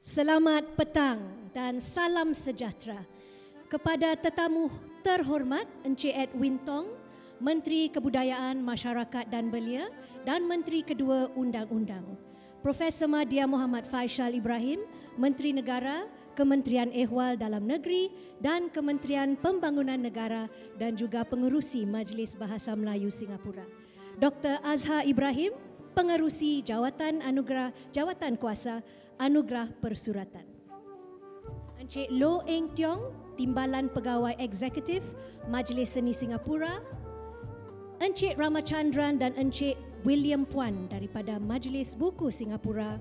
Selamat petang dan salam sejahtera kepada tetamu terhormat Encik Edwin Tong, Menteri Kebudayaan Masyarakat dan Belia dan Menteri Kedua Undang-Undang, Profesor Madya Muhammad Faisal Ibrahim, Menteri Negara, Kementerian Ehwal Dalam Negeri dan Kementerian Pembangunan Negara dan juga Pengerusi Majlis Bahasa Melayu Singapura. Dr. Azhar Ibrahim, Pengerusi Jawatan Kuasa Anugerah Persuratan. Encik Loh Eng Tiong, Timbalan Pegawai Eksekutif Majlis Seni Singapura. Encik Ramachandran dan Encik William Puan daripada Majlis Buku Singapura.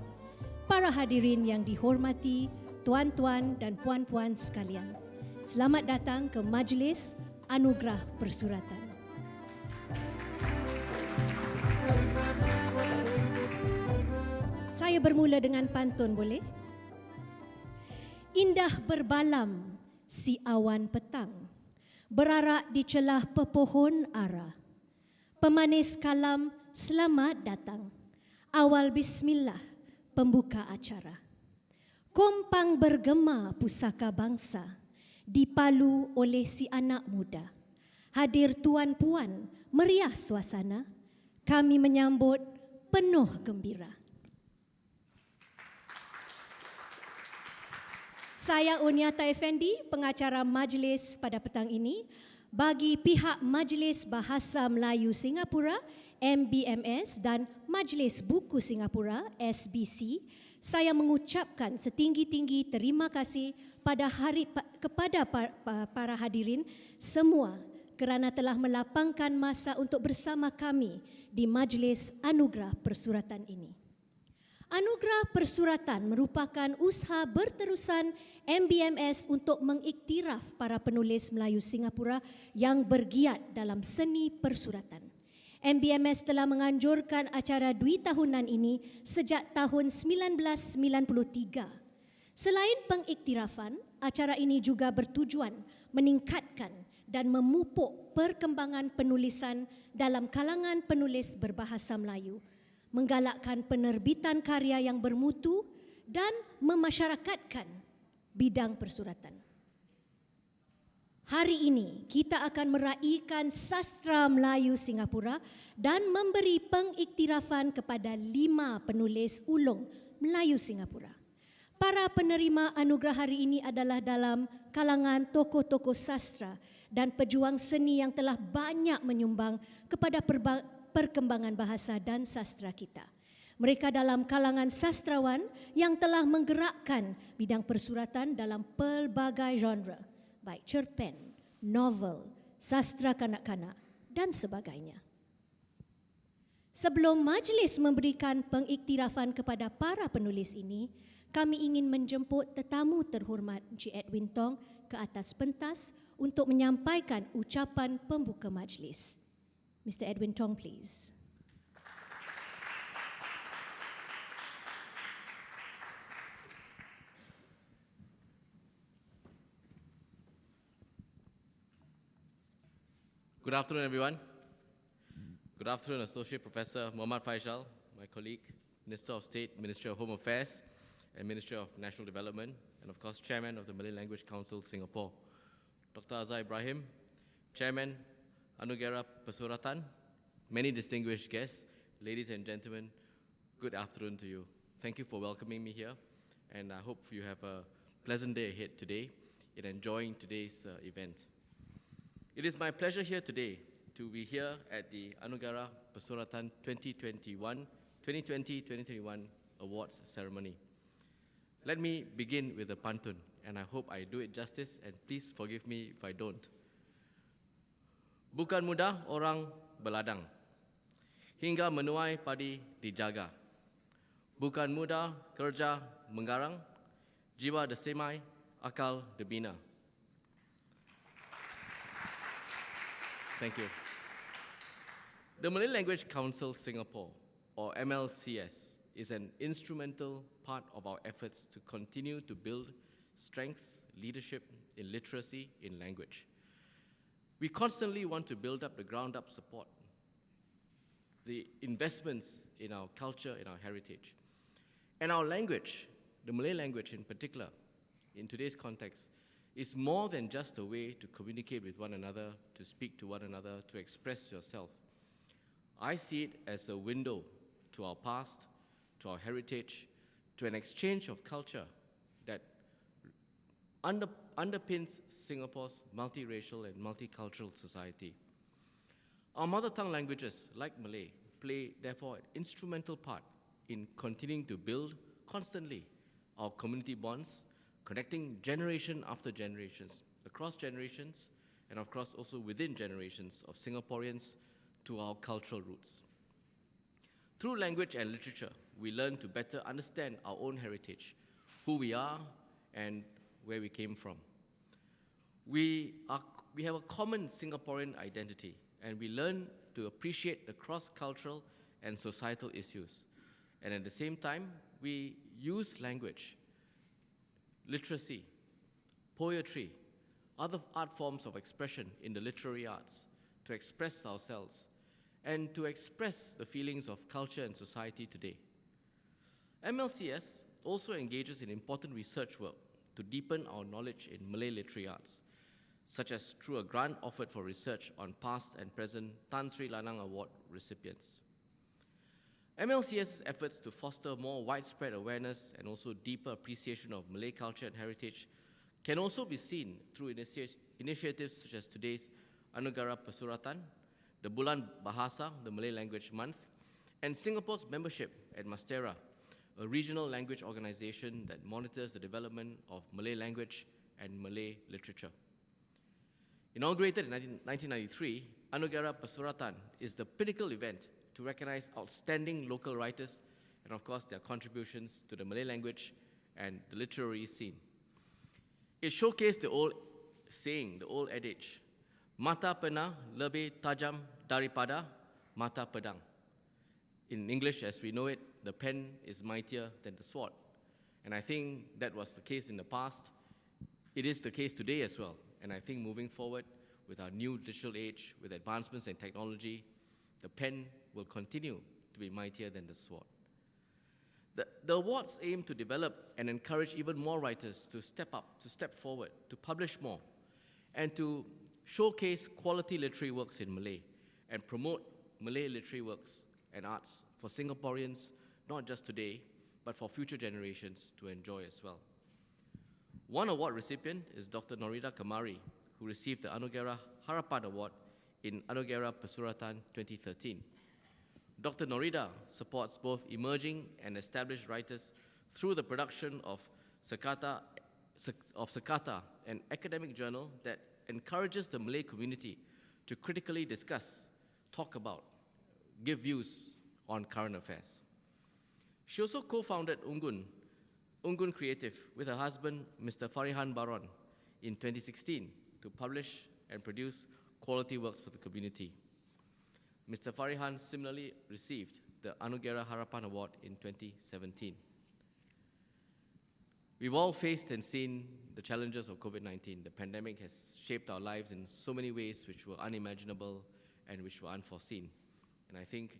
Para hadirin yang dihormati, tuan-tuan dan puan-puan sekalian. Selamat datang ke Majlis Anugerah Persuratan. Saya bermula dengan pantun, boleh? Indah berbalam si awan petang, berarak di celah pepohon ara. Pemanis kalam selamat datang, awal bismillah pembuka acara. Kompang bergema pusaka bangsa, dipalu oleh si anak muda. Hadir tuan-puan, meriah suasana, kami menyambut penuh gembira. Saya Oniata Effendi, pengacara majlis pada petang ini. Bagi pihak Majlis Bahasa Melayu Singapura, MBMS dan Majlis Buku Singapura, SBC, saya mengucapkan setinggi-tinggi terima kasih kepada para hadirin semua kerana telah melapangkan masa untuk bersama kami di Majlis Anugerah Persuratan ini. Anugerah Persuratan merupakan usaha berterusan MBMS untuk mengiktiraf para penulis Melayu Singapura yang bergiat dalam seni persuratan. MBMS telah menganjurkan acara dui tahunan ini sejak tahun 1993. Selain pengiktirafan, acara ini juga bertujuan meningkatkan dan memupuk perkembangan penulisan dalam kalangan penulis berbahasa Melayu, menggalakkan penerbitan karya yang bermutu dan memasyarakatkan bidang persuratan. Hari ini kita akan meraihkan sastra Melayu Singapura dan memberi pengiktirafan kepada 5 penulis ulung Melayu Singapura. Para penerima anugerah hari ini adalah dalam kalangan tokoh-tokoh sastra dan pejuang seni yang telah banyak menyumbang kepada perkembangan bahasa dan sastra kita. Mereka dalam kalangan sastrawan yang telah menggerakkan bidang persuratan dalam pelbagai genre, baik cerpen, novel, sastra kanak-kanak dan sebagainya. Sebelum majlis memberikan pengiktirafan kepada para penulis ini, kami ingin menjemput tetamu terhormat Encik Edwin Tong ke atas pentas untuk menyampaikan ucapan pembuka majlis. Mr. Edwin Tong, please. Good afternoon, everyone. Good afternoon, Associate Professor Muhammad Faisal, my colleague, Minister of State, Ministry of Home Affairs, and Ministry of National Development, and of course, Chairman of the Malay Language Council, Singapore. Dr. Azhar Ibrahim, Chairman, Anugerah Persuratan, many distinguished guests, ladies and gentlemen, good afternoon to you. Thank you for welcoming me here, and I hope you have a pleasant day ahead today in enjoying today's event. It is my pleasure here today to be here at the Anugerah Persuratan 2020-2021 Awards ceremony. Let me begin with a pantun, and I hope I do it justice, and please forgive me if I don't. Bukan mudah orang beladang, hingga menuai padi dijaga. Bukan mudah kerja menggarang, jiwa desemai, akal debina. Thank you. The Malay Language Council Singapore, or MLCS, is an instrumental part of our efforts to continue to build strength, leadership in literacy in language. We constantly want to build up the ground-up support, the investments in our culture, in our heritage. And our language the Malay language in particular, in today's context, is more than just a way to communicate with one another, to speak to one another, to express yourself. I see it as a window to our past, to our heritage, to an exchange of culture that underpins Singapore's multiracial and multicultural society. Our mother tongue languages, like Malay, play, therefore, an instrumental part in continuing to build constantly our community bonds, connecting generation after generations, across generations, and of course also within generations of Singaporeans to our cultural roots. Through language and literature, we learn to better understand our own heritage, who we are, and where we came from. We have a common Singaporean identity, and we learn to appreciate the cross-cultural and societal issues. And at the same time, we use language, literacy, poetry, other art forms of expression in the literary arts to express ourselves and to express the feelings of culture and society today. MLCS also engages in important research work to deepen our knowledge in Malay literary arts, such as through a grant offered for research on past and present Tan Sri Lanang Award recipients. MLCS's efforts to foster more widespread awareness and also deeper appreciation of Malay culture and heritage can also be seen through initiatives such as today's Anugerah Pesuratan, the Bulan Bahasa, the Malay Language Month, and Singapore's membership at Mastera, a regional language organization that monitors the development of Malay language and Malay literature. Inaugurated in 1993, Anugerah Pesuratan is the pinnacle event to recognize outstanding local writers and, of course, their contributions to the Malay language and the literary scene. It showcased the old saying, the old adage, mata pena lebih tajam daripada mata pedang. In English, as we know it, the pen is mightier than the sword. And I think that was the case in the past. It is the case today as well. And I think moving forward with our new digital age, with advancements in technology, the pen will continue to be mightier than the sword. The awards aim to develop and encourage even more writers to step up, to step forward, to publish more, and to showcase quality literary works in Malay and promote Malay literary works and arts for Singaporeans, not just today, but for future generations to enjoy as well. One award recipient is Dr. Norida Kamari, who received the Anugerah Harapan Award in Anugerah Pesuratan 2013. Dr. Norida supports both emerging and established writers through the production of Sekata, an academic journal that encourages the Malay community to critically discuss, talk about, give views on current affairs. She also co-founded Unggun Creative with her husband, Mr. Farihan Baron, in 2016 to publish and produce quality works for the community. Mr. Farihan similarly received the Anugerah Harapan Award in 2017. We've all faced and seen the challenges of COVID-19. The pandemic has shaped our lives in so many ways which were unimaginable and which were unforeseen. And I think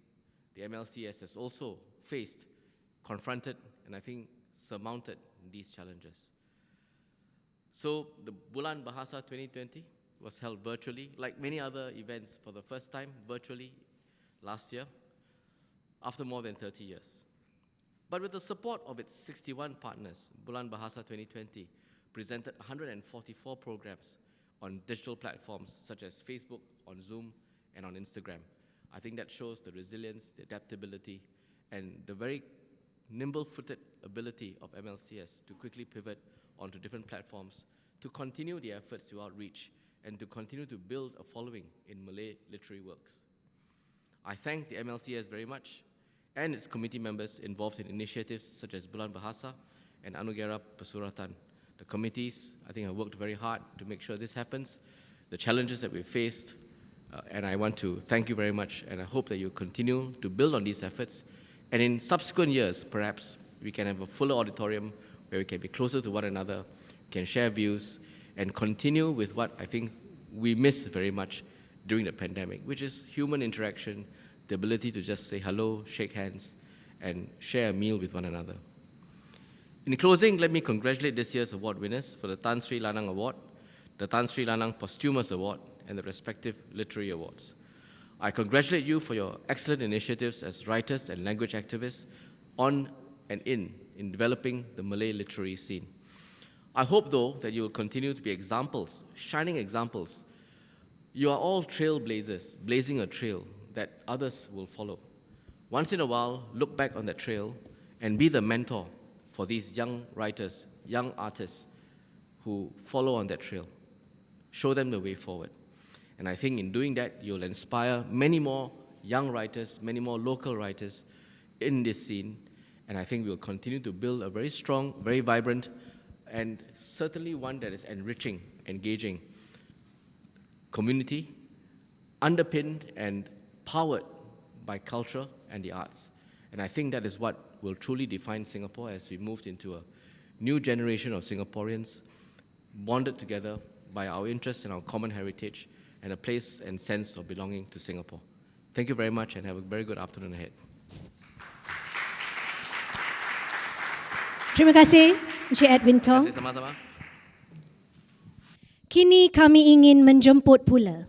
the MLCS has also faced, confronted, and I think surmounted these challenges. So the Bulan Bahasa 2020 was held virtually, like many other events for the first time virtually last year, after more than 30 years. But with the support of its 61 partners, Bulan Bahasa 2020 presented 144 programs on digital platforms such as Facebook, on Zoom, and on Instagram. I think that shows the resilience, the adaptability, and the very nimble-footed ability of MLCS to quickly pivot onto different platforms, to continue the efforts to outreach, and to continue to build a following in Malay literary works. I thank the MLCS very much and its committee members involved in initiatives such as Bulan Bahasa and Anugerah Pesuratan. The committees, I think, have worked very hard to make sure this happens, the challenges that we've faced, and I want to thank you very much, and I hope that you continue to build on these efforts, and in subsequent years, perhaps, we can have a fuller auditorium where we can be closer to one another, can share views, and continue with what I think we missed very much during the pandemic, which is human interaction, the ability to just say hello, shake hands, and share a meal with one another. In closing, let me congratulate this year's award winners for the Tan Sri Lanang Award, the Tan Sri Lanang Posthumous Award, and the respective literary awards. I congratulate you for your excellent initiatives as writers and language activists on and in developing the Malay literary scene. I hope, though, that you will continue to be examples, shining examples. You are all trailblazers, blazing a trail that others will follow. Once in a while, look back on that trail and be the mentor for these young writers, young artists who follow on that trail. Show them the way forward. And I think in doing that, you'll inspire many more young writers, many more local writers in this scene. And I think we'll continue to build a very strong, very vibrant, and certainly one that is enriching, engaging community, underpinned and powered by culture and the arts. And I think that is what will truly define Singapore as we moved into a new generation of Singaporeans bonded together by our interests and our common heritage and a place and sense of belonging to Singapore. Thank you very much and have a very good afternoon ahead. Terima kasih, Encik Edwin Tong. Terima kasih sama-sama. Kini kami ingin menjemput pula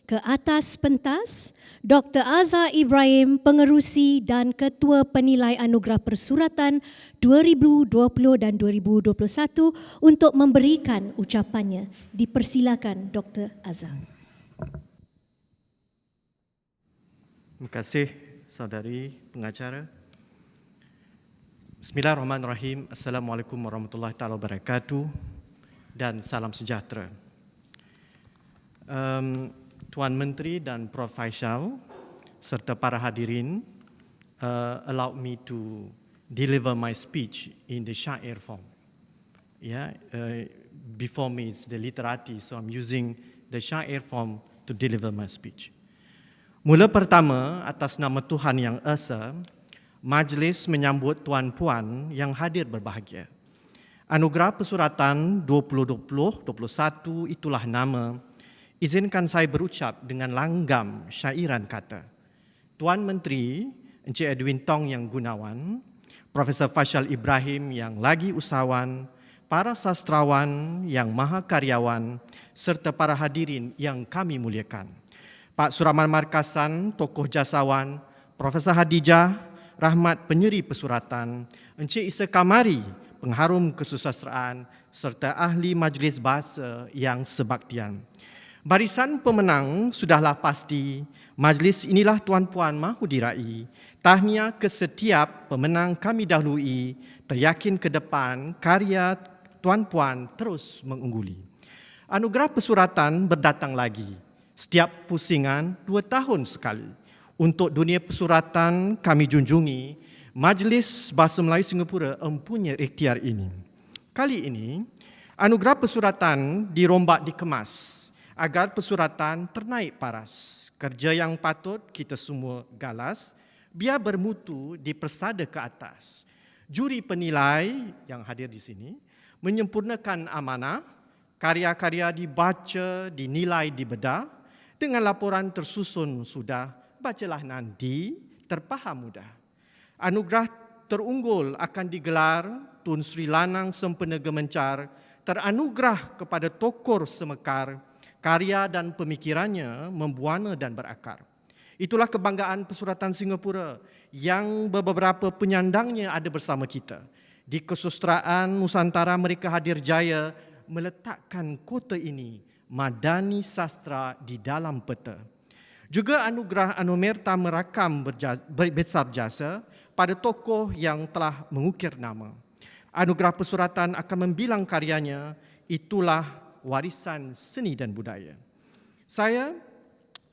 ke atas pentas Dr. Azhar Ibrahim, Pengerusi dan Ketua Penilai Anugerah Persuratan 2020 dan 2021 untuk memberikan ucapannya. Dipersilakan Dr. Azhar. Terima kasih saudari pengacara. Bismillahirrahmanirrahim. Assalamualaikum warahmatullahi taala wabarakatuh dan salam sejahtera. Tuan Menteri dan Prof. Faisal serta para hadirin, allow me to deliver my speech in the syair form. Before me is the literati, so I'm using the syair form to deliver my speech. Mula pertama, atas nama Tuhan Yang Esa, majlis menyambut tuan-puan yang hadir berbahagia. Anugerah Persuratan 2020-21 itulah nama. Izinkan saya berucap dengan langgam syairan kata. Tuan Menteri Encik Edwin Tong yang gunawan, Profesor Faisal Ibrahim yang lagi usahawan, para sastrawan yang maha karyawan, serta para hadirin yang kami muliakan. Pak Suraman Markasan, tokoh jasawan, Profesor Hadijah, rahmat penyeri persuratan, Encik Isa Kamari, pengharum kesusastraan, serta ahli majlis bahasa yang sebaktian. Barisan pemenang sudahlah pasti, majlis inilah tuan-puan mahu diraih. Tahniah ke setiap pemenang kami dahului, teryakin ke depan karya tuan-puan terus mengungguli. Anugerah Persuratan berdatang lagi, setiap pusingan 2 tahun sekali. Untuk dunia persuratan kami junjungi, Majlis Bahasa Melayu Singapura empunya ikhtiar ini. Kali ini, Anugerah Persuratan dirombak dikemas agar persuratan ternaik paras. Kerja yang patut kita semua galas, biar bermutu dipersada ke atas. Juri penilai yang hadir di sini menyempurnakan amanah, karya-karya dibaca, dinilai, dibedah, dengan laporan tersusun sudah, bacalah nanti, terfaham mudah. Anugerah terunggul akan digelar, Tun Sri Lanang Sempena Gemencar, teranugerah kepada tokoh semekar, karya dan pemikirannya membuana dan berakar. Itulah kebanggaan Persuratan Singapura yang beberapa penyandangnya ada bersama kita. Di kesusastraan Nusantara mereka hadir jaya meletakkan kota ini, madani sastra di dalam peta. Juga anugerah Anumerta merakam besar jasa pada tokoh yang telah mengukir nama. Anugerah Persuratan akan membilang karyanya, itulah warisan seni dan budaya. Saya,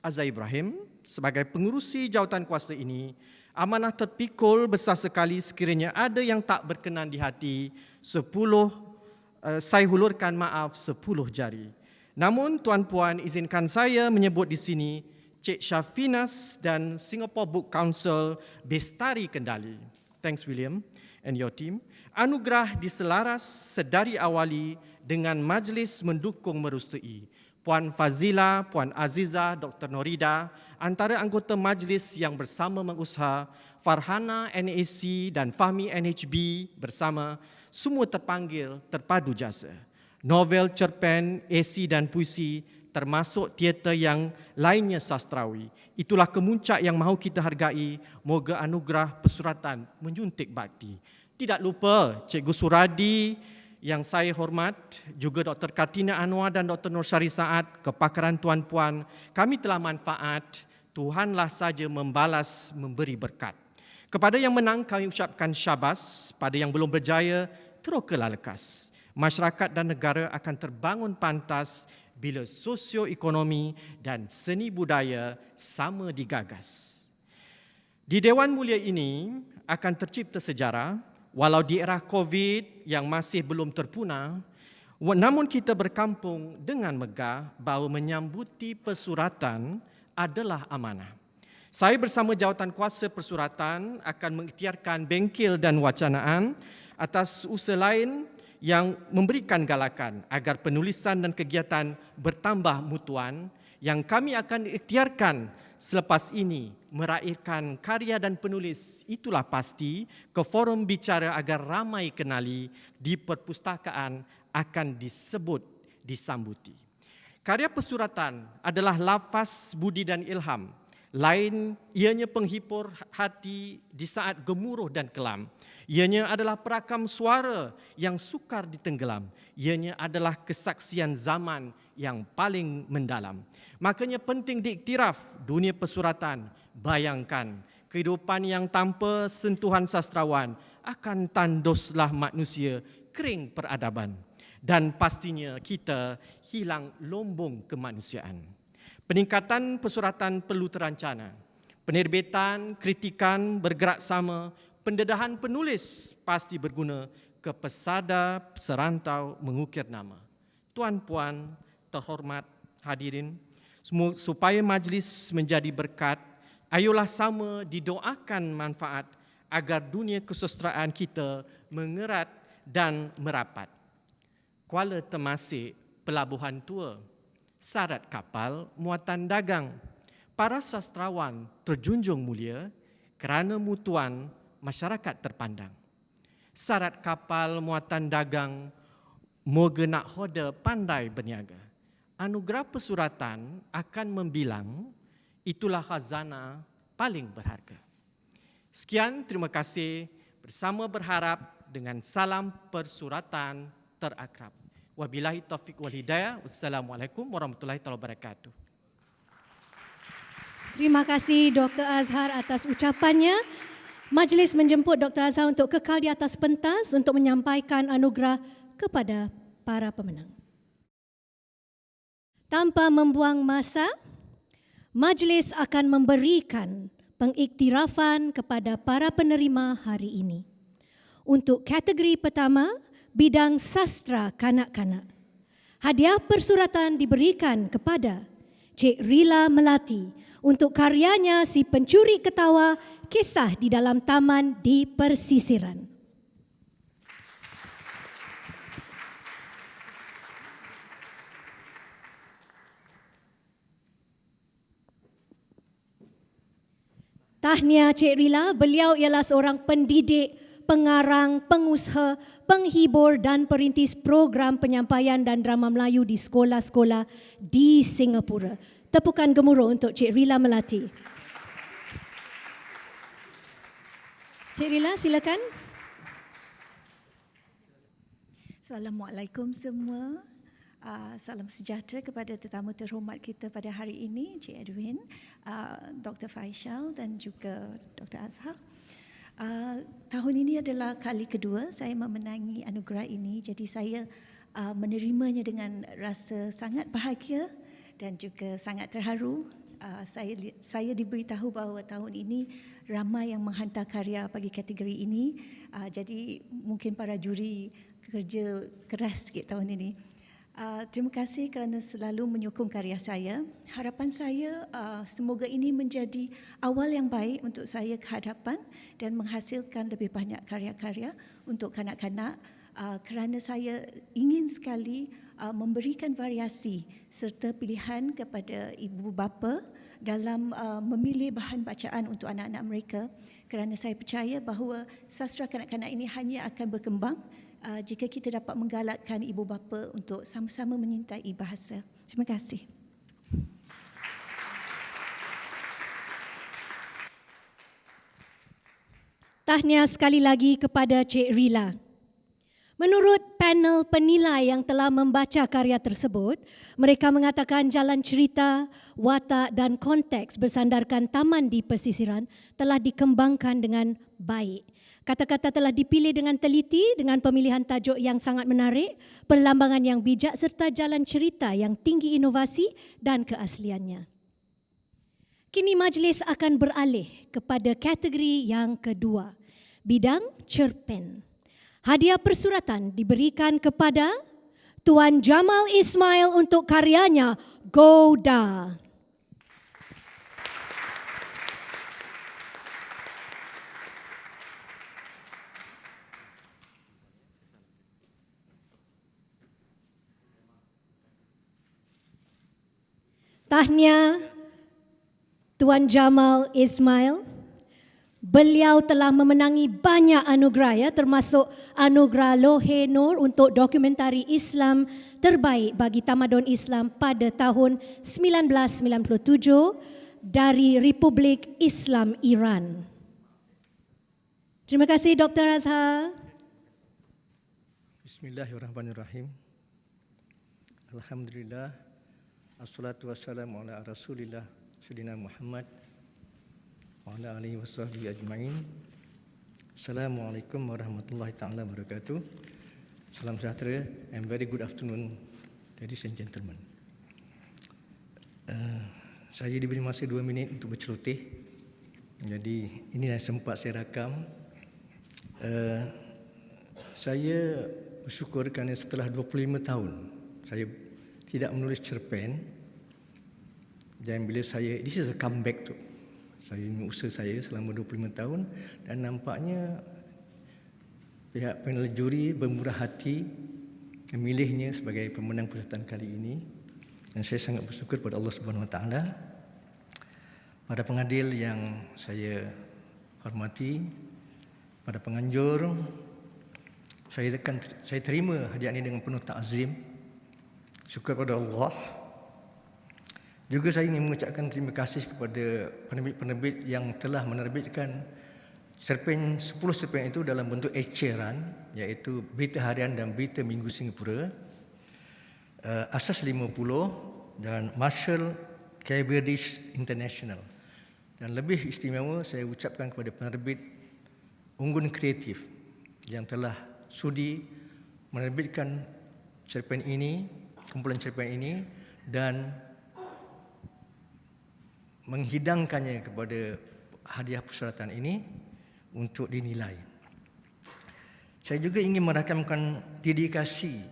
Azhar Ibrahim, sebagai pengerusi jawatan kuasa ini, amanah terpikul besar sekali sekiranya ada yang tak berkenan di hati, saya hulurkan maaf 10 jari. Namun tuan-puan izinkan saya menyebut di sini Cik Syafinas dan Singapore Book Council Bestari Kendali. Thanks William and your team. Anugerah diselaras sedari awali dengan majlis mendukung merustui. Puan Fazila, Puan Aziza, Dr. Norida, antara anggota majlis yang bersama mengusaha, Farhana NAC dan Fahmi NHB bersama, semua terpanggil terpadu jasa. Novel, cerpen, esei dan puisi termasuk teater yang lainnya sastrawi. Itulah kemuncak yang mahu kita hargai. Moga anugerah pesuratan menyuntik bakti. Tidak lupa Cikgu Suradi yang saya hormat, juga Dr. Katina Anwar dan Dr. Nur Syari Saad, kepakaran tuan-puan, kami telah manfaat, Tuhanlah saja membalas, memberi berkat. Kepada yang menang kami ucapkan syabas, pada yang belum berjaya, terokalah lekas. Masyarakat dan negara akan terbangun pantas bila sosioekonomi dan seni budaya sama digagas. Di Dewan Mulia ini akan tercipta sejarah, walau di era COVID yang masih belum terpunah, namun kita berkampung dengan megah bahawa menyambuti pesuratan adalah amanah. Saya bersama Jawatan Kuasa Persuratan akan mengikhtiarkan bengkel dan wacanaan atas usaha lain yang memberikan galakan agar penulisan dan kegiatan bertambah mutuan yang kami akan ikhtiarkan selepas ini meraihkan karya dan penulis itulah pasti ke forum bicara agar ramai kenali di perpustakaan akan disambuti. Karya pesuratan adalah lafaz budi dan ilham. Lain ianya penghibur hati di saat gemuruh dan kelam. Ianya adalah perakam suara yang sukar ditenggelam. Ianya adalah kesaksian zaman yang paling mendalam. Makanya penting diiktiraf dunia pesuratan. Bayangkan kehidupan yang tanpa sentuhan sastrawan akan tanduslah manusia kering peradaban. Dan pastinya kita hilang lombong kemanusiaan. Peningkatan pesuratan perlu terancana. Penerbitan, kritikan, bergerak sama, pendedahan penulis pasti berguna ke pesada serantau mengukir nama. Tuan-puan, terhormat hadirin, supaya majlis menjadi berkat, ayolah sama didoakan manfaat agar dunia kesusastraan kita mengerat dan merapat. Kuala Temasek, Pelabuhan Tua, syarat kapal muatan dagang. Para sastrawan terjunjung mulia kerana mutuan masyarakat terpandang. Syarat kapal muatan dagang, moga nak hoda pandai berniaga. Anugerah pesuratan akan membilang, itulah khazanah paling berharga. Sekian, terima kasih. Bersama berharap dengan salam persuratan terakrab. Wabillahi taufiq wal hidayah. Wassalamualaikum warahmatullahi wabarakatuh. Terima kasih Dr. Azhar atas ucapannya. Majlis menjemput Dr. Azhar untuk kekal di atas pentas untuk menyampaikan anugerah kepada para pemenang. Tanpa membuang masa, majlis akan memberikan pengiktirafan kepada para penerima hari ini. Untuk kategori pertama, bidang sastra kanak-kanak. Hadiah persuratan diberikan kepada Cik Rila Melati untuk karyanya Si Pencuri Ketawa, Kisah di Dalam Taman di Persisiran. Tahniah Cik Rila, beliau ialah seorang pendidik, pengarang, pengusaha, penghibur dan perintis program penyampaian dan drama Melayu di sekolah-sekolah di Singapura. Tepukan gemuruh untuk Cik Rila Melati. Cik Rila, silakan. Assalamualaikum semua. Salam sejahtera kepada tetamu terhormat kita pada hari ini, Cik Edwin, Dr. Faisal dan juga Dr. Azhar. Tahun ini adalah kali kedua saya memenangi anugerah ini, jadi saya menerimanya dengan rasa sangat bahagia dan juga sangat terharu. Saya diberitahu bahawa tahun ini ramai yang menghantar karya bagi kategori ini, jadi mungkin para juri kerja keras sikit tahun ini. Terima kasih kerana selalu menyokong karya saya. Harapan saya semoga ini menjadi awal yang baik untuk saya ke hadapan dan menghasilkan lebih banyak karya-karya untuk kanak-kanak, kerana saya ingin sekali memberikan variasi serta pilihan kepada ibu bapa dalam memilih bahan bacaan untuk anak-anak mereka, kerana saya percaya bahawa sastra kanak-kanak ini hanya akan berkembang jika kita dapat menggalakkan ibu bapa untuk sama-sama menyintai bahasa. Terima kasih. Tahniah sekali lagi kepada Cik Rila. Menurut panel penilai yang telah membaca karya tersebut, mereka mengatakan jalan cerita, watak dan konteks bersandarkan taman di pesisiran telah dikembangkan dengan baik. Kata-kata telah dipilih dengan teliti dengan pemilihan tajuk yang sangat menarik, perlambangan yang bijak serta jalan cerita yang tinggi inovasi dan keasliannya. Kini majlis akan beralih kepada kategori yang kedua, bidang cerpen. Hadiah persuratan diberikan kepada Tuan Jamal Ismail untuk karyanya Goda. Tahniah Tuan Jamal Ismail. Beliau telah memenangi banyak anugerah termasuk anugerah Lohe Nur untuk dokumentari Islam terbaik bagi tamadun Islam pada tahun 1997 dari Republik Islam Iran. Terima kasih Dr. Azhar. Bismillahirrahmanirrahim. Alhamdulillah. Assalatu wassalamu ala Rasulillah Sayyidina Muhammad wa ala alihi wasahbihi ajma'in. Assalamualaikum warahmatullahi taala wabarakatuh. Salam sejahtera and very good afternoon ladies and gentlemen. Saya diberi masa 2 minit untuk berceloteh. Jadi ini yang sempat saya rakam. Saya bersyukur kerana setelah 25 tahun saya tidak menulis cerpen, dan bila saya, this is a comeback tu. Saya usaha saya selama 25 tahun dan nampaknya pihak panel juri bermurah hati memilihnya sebagai pemenang perseratan kali ini, dan saya sangat bersyukur pada Allah Subhanahu Wa Taala. Pada pengadil yang saya hormati, pada penganjur, saya terima hadiah ini dengan penuh takzim. Syukur kepada Allah. Juga saya ingin mengucapkan terima kasih kepada penerbit-penerbit yang telah menerbitkan cerpen 10 cerpen itu dalam bentuk eceran, iaitu Berita Harian dan Berita Minggu Singapura, Asas 50 dan Marshall Cavendish International. Dan lebih istimewa saya ucapkan kepada penerbit Unggun Kreatif yang telah sudi menerbitkan cerpen ini, kumpulan cerpen ini, dan menghidangkannya kepada hadiah persyaratan ini untuk dinilai. Saya juga ingin merakamkan dedikasi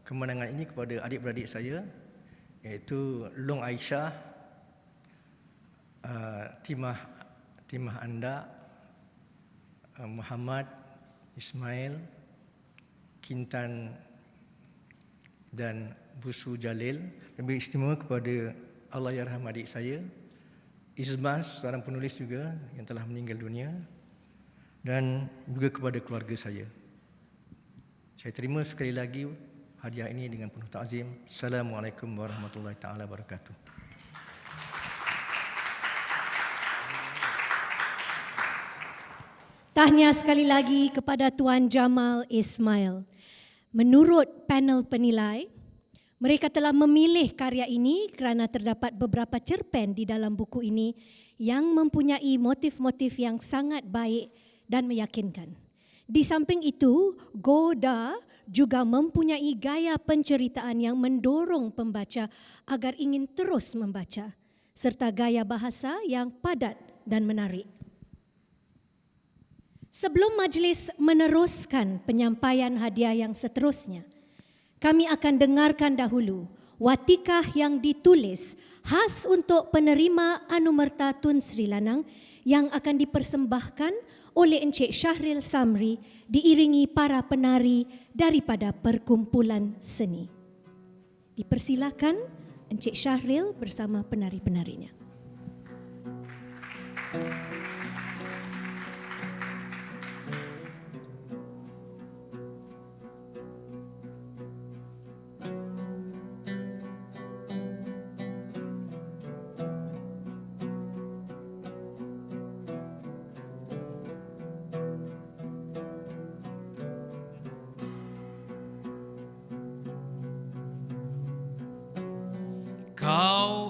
kemenangan ini kepada adik-beradik saya, iaitu Long Aisyah, Timah Anda, Muhammad Ismail, Kintan dan Busu Jalil. Lebih istimewa kepada Allahyarham adik saya, Izmas, seorang penulis juga yang telah meninggal dunia, dan juga kepada keluarga saya. Saya terima sekali lagi hadiah ini dengan penuh takzim. Assalamualaikum warahmatullahi taala wabarakatuh. Tahniah sekali lagi kepada Tuan Jamal Ismail. Menurut panel penilai, mereka telah memilih karya ini kerana terdapat beberapa cerpen di dalam buku ini yang mempunyai motif-motif yang sangat baik dan meyakinkan. Di samping itu, Goda juga mempunyai gaya penceritaan yang mendorong pembaca agar ingin terus membaca, serta gaya bahasa yang padat dan menarik. Sebelum majlis meneruskan penyampaian hadiah yang seterusnya, kami akan dengarkan dahulu watikah yang ditulis khas untuk penerima Anumerta Tun Sri Lanang yang akan dipersembahkan oleh Encik Syahril Samri diiringi para penari daripada perkumpulan seni. Dipersilakan Encik Syahril bersama penari-penarinya.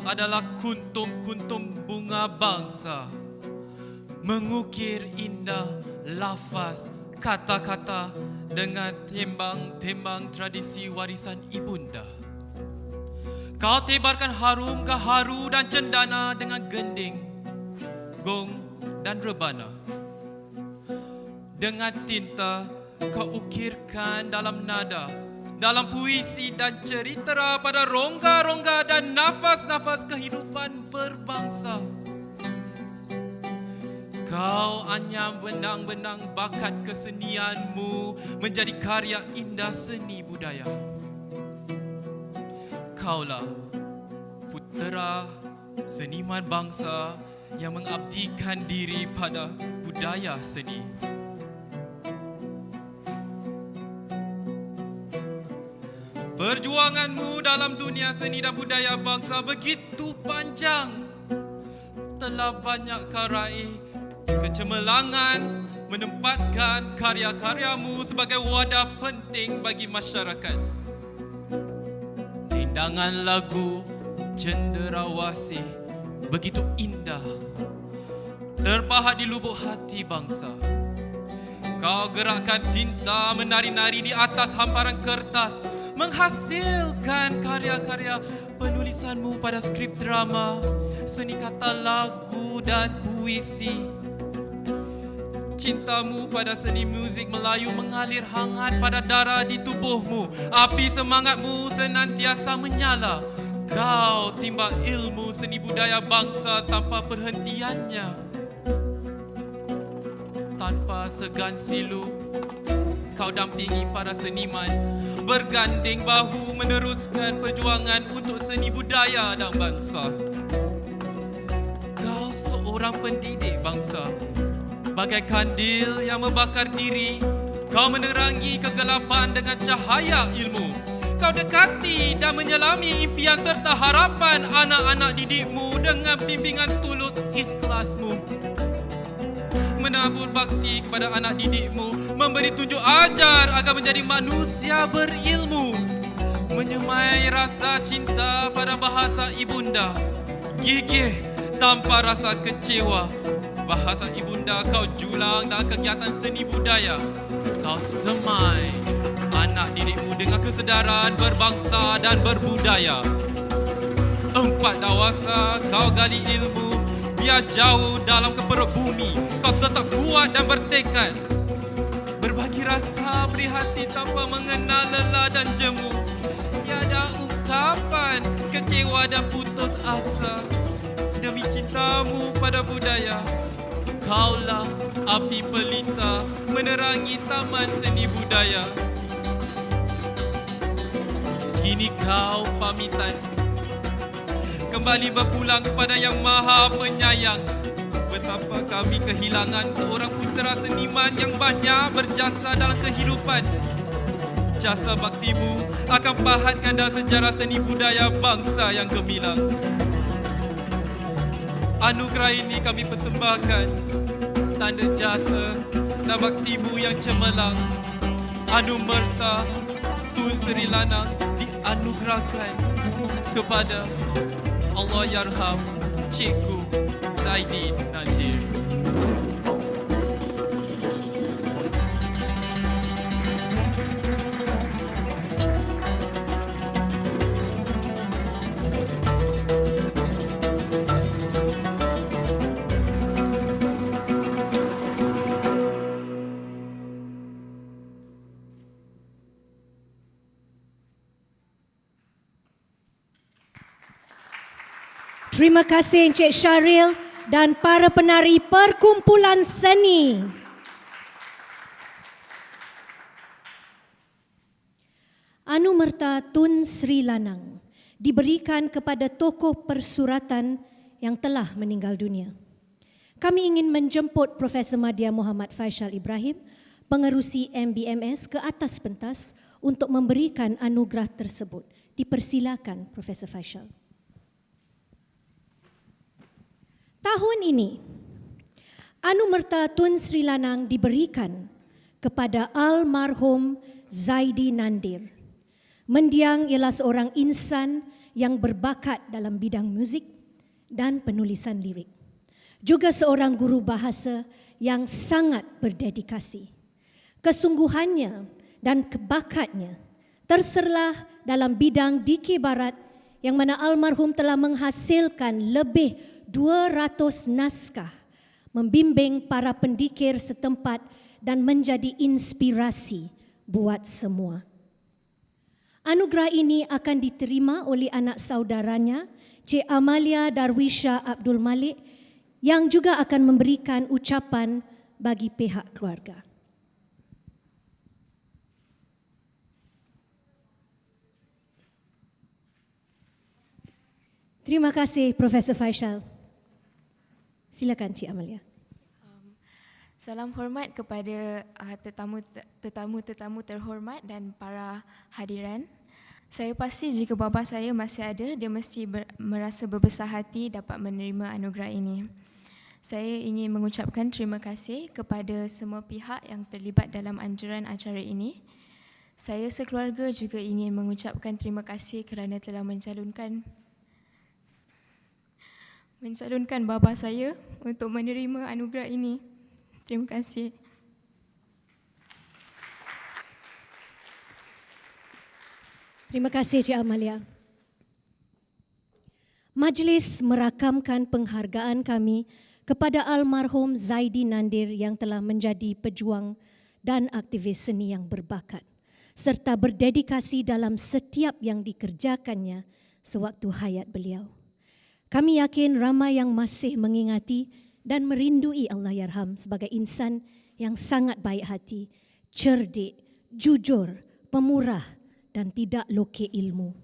adalah kuntum-kuntum bunga bangsa, mengukir indah lafaz kata-kata dengan tembang-tembang tradisi warisan ibunda. Kau tebarkan harum gaharu dan cendana dengan gending, gong dan rebana. Dengan tinta kau ukirkan dalam nada, dalam puisi dan cerita pada rongga-rongga dan nafas-nafas kehidupan berbangsa. Kau anyam benang-benang bakat kesenianmu menjadi karya indah seni budaya. Kaulah putera seniman bangsa yang mengabdikan diri pada budaya seni. Perjuanganmu dalam dunia seni dan budaya bangsa begitu panjang. Telah banyak kau raih kecemerlangan menempatkan karya-karyamu sebagai wadah penting bagi masyarakat. Tendangan lagu Cenderawasih begitu indah, terpahat di lubuk hati bangsa. Kau gerakkan tinta menari-nari di atas hamparan kertas, menghasilkan karya-karya penulisanmu pada skrip drama, seni kata lagu dan puisi. Cintamu pada seni muzik Melayu mengalir hangat pada darah di tubuhmu. Api semangatmu senantiasa menyala. Kau timba ilmu seni budaya bangsa tanpa perhentiannya. Tanpa segan silu, kau dampingi para seniman berganding bahu meneruskan perjuangan untuk seni budaya dan bangsa. Kau seorang pendidik bangsa, bagai kandil yang membakar diri. Kau menerangi kegelapan dengan cahaya ilmu. Kau dekati dan menyelami impian serta harapan anak-anak didikmu dengan bimbingan tulus ikhlasmu. Menabur bakti kepada anak didikmu, memberi tunjuk ajar agar menjadi manusia berilmu. Menyemai rasa cinta pada bahasa ibunda, gigih tanpa rasa kecewa. Bahasa ibunda kau julang dalam kegiatan seni budaya. Kau semai anak didikmu dengan kesedaran berbangsa dan berbudaya. 4 dewasa kau gali ilmu, biar jauh dalam keperuk bumi. Kau tetap kuat dan bertekad, berbagi rasa prihati tanpa mengenal lelah dan jemu. Tiada ungkapan kecewa dan putus asa. Demi cintamu pada budaya, kaulah api pelita menerangi taman seni budaya. Kini kau pamitan, kembali berpulang kepada Yang Maha Penyayang. Betapa kami kehilangan seorang putera seniman yang banyak berjasa dalam kehidupan. Jasa baktimu akan pahatkan dalam sejarah seni budaya bangsa yang gemilang. Anugerah ini kami persembahkan, tanda jasa dan baktimu yang cemerlang. Anumerta Tun Sri Lanang dianugerahkan kepada Allahyarham Cikgu Zaidi Nandir. Terima kasih Encik Syahril dan para penari perkumpulan seni. Anumerta Tun Sri Lanang diberikan kepada tokoh persuratan yang telah meninggal dunia. Kami ingin menjemput Profesor Madya Muhammad Faishal Ibrahim, pengerusi MBMS, ke atas pentas untuk memberikan anugerah tersebut. Dipersilakan Profesor Faishal. Tahun ini, Anumerta Tun Sri Lanang diberikan kepada almarhum Zaidi Nandir. Mendiang ialah seorang insan yang berbakat dalam bidang muzik dan penulisan lirik. Juga seorang guru bahasa yang sangat berdedikasi. Kesungguhannya dan bakatnya terserlah dalam bidang dikir barat yang mana almarhum telah menghasilkan lebih 200 naskah, membimbing para pendikir setempat dan menjadi inspirasi buat semua. Anugerah ini akan diterima oleh anak saudaranya, Cik Amalia Darwisha Abdul Malik, yang juga akan memberikan ucapan bagi pihak keluarga. Terima kasih Profesor Faishal. Silakan Cik Amalia. Salam hormat kepada tetamu-tetamu terhormat dan para hadiran. Saya pasti jika bapa saya masih ada, dia mesti merasa berbesar hati dapat menerima anugerah ini. Saya ingin mengucapkan terima kasih kepada semua pihak yang terlibat dalam anjuran acara ini. Saya sekeluarga juga ingin mengucapkan terima kasih kerana telah mencalonkan bapa saya untuk menerima anugerah ini. Terima kasih. Terima kasih Cik Amalia. Majlis merakamkan penghargaan kami kepada almarhum Zaidi Nandir yang telah menjadi pejuang dan aktivis seni yang berbakat serta berdedikasi dalam setiap yang dikerjakannya sewaktu hayat beliau. Kami yakin ramai yang masih mengingati dan merindui Allahyarham sebagai insan yang sangat baik hati, cerdik, jujur, pemurah dan tidak lokek ilmu.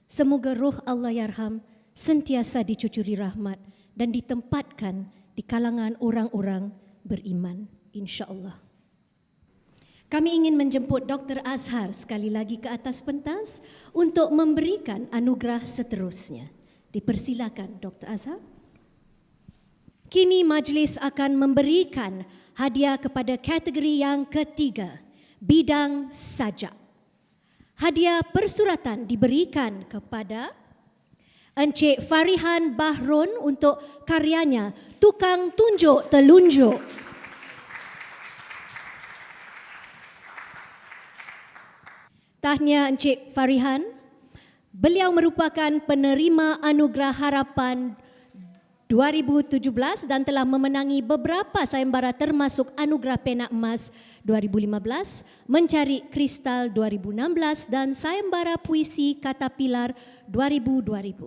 Semoga roh Allahyarham sentiasa dicucuri rahmat dan ditempatkan di kalangan orang-orang beriman, insya-Allah. Kami ingin menjemput Dr. Azhar sekali lagi ke atas pentas untuk memberikan anugerah seterusnya. Dipersilakan Dr. Azhar. Kini majlis akan memberikan hadiah kepada kategori yang ketiga, bidang sajak. Hadiah persuratan diberikan kepada Encik Farihan Bahrun untuk karyanya Tukang Tunjuk Telunjuk. Tahniah Encik Farihan. Beliau merupakan penerima Anugerah Harapan 2017 dan telah memenangi beberapa sayembara termasuk Anugerah Penak Emas 2015, Mencari Kristal 2016 dan sayembara puisi Caterpillar 2020.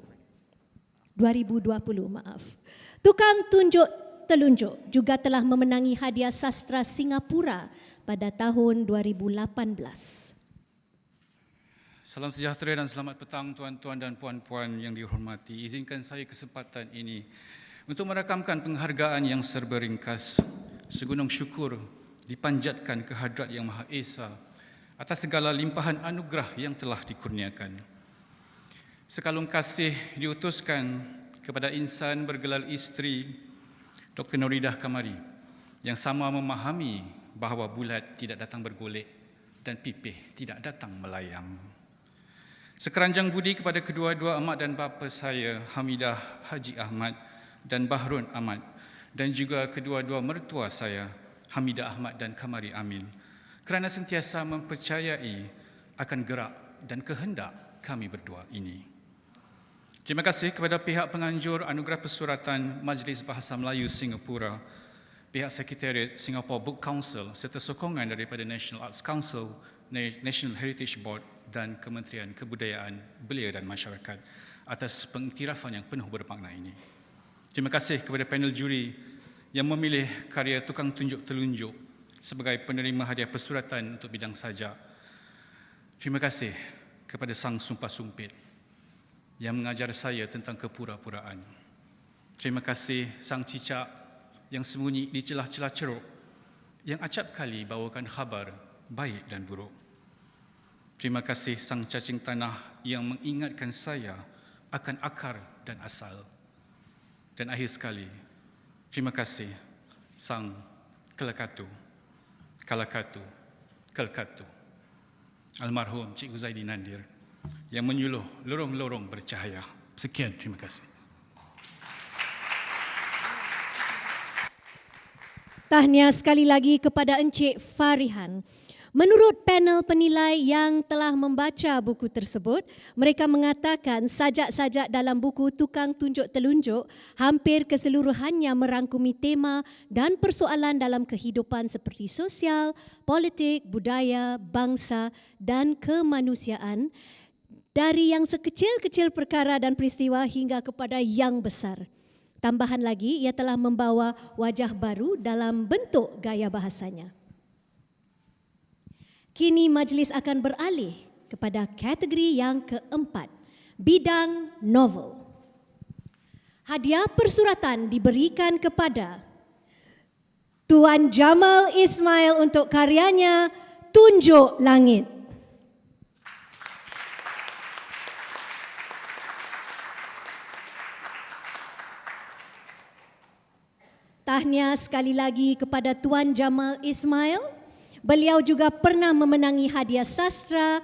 Tukang Tunjuk Telunjuk juga telah memenangi hadiah sastra Singapura pada tahun 2018. Salam sejahtera dan selamat petang tuan-tuan dan puan-puan yang dihormati. Izinkan saya kesempatan ini untuk merakamkan penghargaan yang serba ringkas. Segunung syukur dipanjatkan ke Hadrat Yang Maha Esa atas segala limpahan anugerah yang telah dikurniakan. Sekalung kasih diutuskan kepada insan bergelar isteri Dr. Nuridah Kamari yang sama memahami bahawa bulat tidak datang bergolek dan pipih tidak datang melayang. Sekeranjang budi kepada kedua-dua emak dan bapa saya, Hamidah Haji Ahmad dan Bahrun Ahmad, dan juga kedua-dua mertua saya, Hamidah Ahmad dan Kamari Amin, kerana sentiasa mempercayai akan gerak dan kehendak kami berdua ini. Terima kasih kepada pihak penganjur Anugerah Persuratan Majlis Bahasa Melayu Singapura, pihak Sekretariat Singapore Book Council serta sokongan daripada National Arts Council, National Heritage Board dan Kementerian Kebudayaan Belia dan Masyarakat atas pengiktirafan yang penuh bermakna ini. Terima kasih kepada panel juri yang memilih karya Tukang Tunjuk Telunjuk sebagai penerima hadiah persuratan untuk bidang sajak. Terima kasih kepada Sang Sumpah Sumpit yang mengajar saya tentang kepura-puraan. Terima kasih Sang Cicak yang sembunyi di celah-celah ceruk yang acap kali bawakan khabar baik dan buruk. Terima kasih Sang Cacing Tanah yang mengingatkan saya akan akar dan asal. Dan akhir sekali, terima kasih Sang Kelakatu, Kalakatu, Kelkatu, almarhum Cikgu Zaidi Nandir yang menyuluh lorong-lorong bercahaya. Sekian, terima kasih. Tahniah sekali lagi kepada Encik Farihan. Menurut panel penilai yang telah membaca buku tersebut, mereka mengatakan sajak-sajak dalam buku Tukang Tunjuk Telunjuk hampir keseluruhannya merangkumi tema dan persoalan dalam kehidupan seperti sosial, politik, budaya, bangsa dan kemanusiaan, dari yang sekecil-kecil perkara dan peristiwa hingga kepada yang besar. Tambahan lagi, ia telah membawa wajah baru dalam bentuk gaya bahasanya. Kini majlis akan beralih kepada kategori yang keempat, bidang novel. Hadiah persuratan diberikan kepada Tuan Jamal Ismail untuk karyanya Tunjuk Langit. Tahniah sekali lagi kepada Tuan Jamal Ismail. Beliau juga pernah memenangi hadiah sastra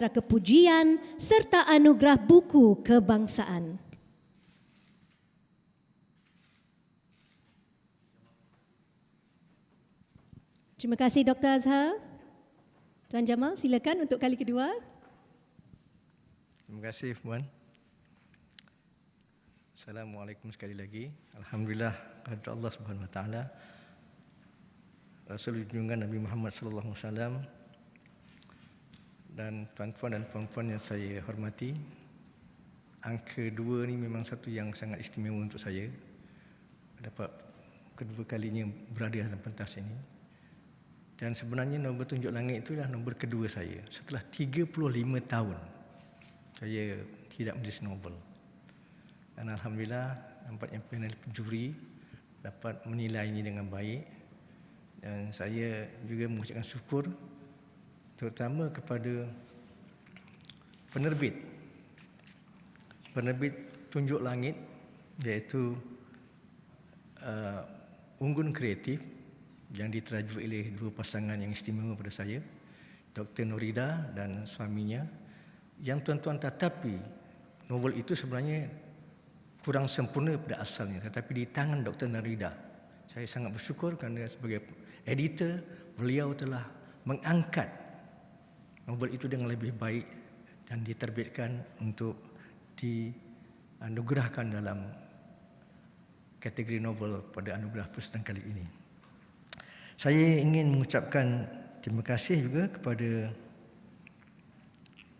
kepujian serta anugerah buku kebangsaan. Terima kasih Dr. Azhar. Tuan Jamal, silakan untuk kali kedua. Terima kasih Puan. Assalamualaikum sekali lagi. Alhamdulillah kepada Allah Subhanahu Wa Taala. Rasul junjungan Nabi Muhammad sallallahu alaihi wasallam dan tuan-tuan dan puan-puan yang saya hormati. Angka 2 ni memang satu yang sangat istimewa untuk saya. Dapat kedua kalinya berada dalam pentas ini. Dan sebenarnya nombor Tunjuk Langit itu adalah nombor kedua saya. Setelah 35 tahun saya tidak menulis novel. Dan alhamdulillah nampaknya panel juri dapat menilai ini dengan baik. Dan saya juga mengucapkan syukur terutama kepada penerbit Tunjuk Langit, iaitu Unggun Kreatif yang diterajui oleh dua pasangan yang istimewa pada saya, Dr. Norida dan suaminya, yang tuan-tuan tetapi novel itu sebenarnya kurang sempurna pada asalnya, tetapi di tangan Dr. Norida saya sangat bersyukur kerana sebagai editor, beliau telah mengangkat novel itu dengan lebih baik dan diterbitkan untuk dianugerahkan dalam kategori novel pada anugerah persuratan kali ini. Saya ingin mengucapkan terima kasih juga kepada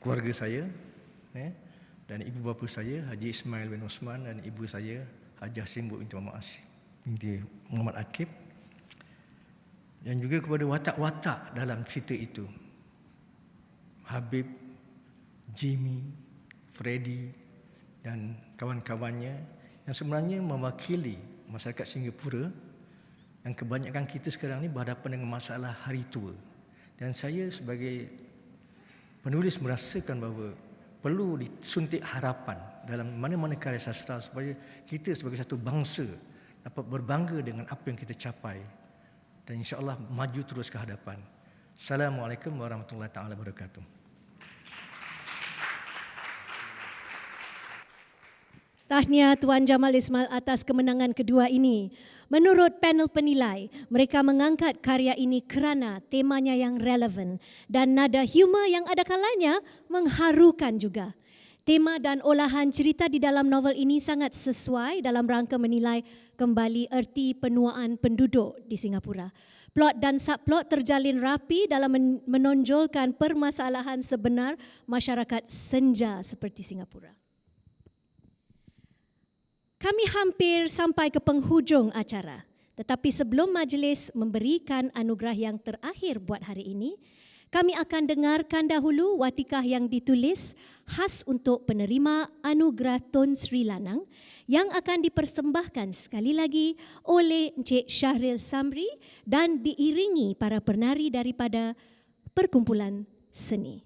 keluarga saya dan ibu bapa saya, Haji Ismail bin Osman, dan ibu saya, Hajah Simbu binti Muhammad Akib. Dan juga kepada watak-watak dalam cerita itu. Habib, Jimmy, Freddy dan kawan-kawannya yang sebenarnya mewakili masyarakat Singapura yang kebanyakan kita sekarang ni berhadapan dengan masalah hari tua. Dan saya sebagai penulis merasakan bahawa perlu disuntik harapan dalam mana-mana karya sastra supaya kita sebagai satu bangsa dapat berbangga dengan apa yang kita capai. Dan insya-Allah maju terus ke hadapan. Assalamualaikum warahmatullahi taala wabarakatuh. Tahniah Tuan Jamal Ismail atas kemenangan kedua ini. Menurut panel penilai, mereka mengangkat karya ini kerana temanya yang relevan dan nada humor yang ada kalanya mengharukan juga. Tema dan olahan cerita di dalam novel ini sangat sesuai dalam rangka menilai kembali erti penuaan penduduk di Singapura. Plot dan subplot terjalin rapi dalam menonjolkan permasalahan sebenar masyarakat senja seperti Singapura. Kami hampir sampai ke penghujung acara. Tetapi sebelum majlis memberikan anugerah yang terakhir buat hari ini, kami akan dengarkan dahulu watikah yang ditulis khas untuk penerima anugerah Tun Sri Lanang yang akan dipersembahkan sekali lagi oleh Encik Syahril Samri dan diiringi para penari daripada perkumpulan seni.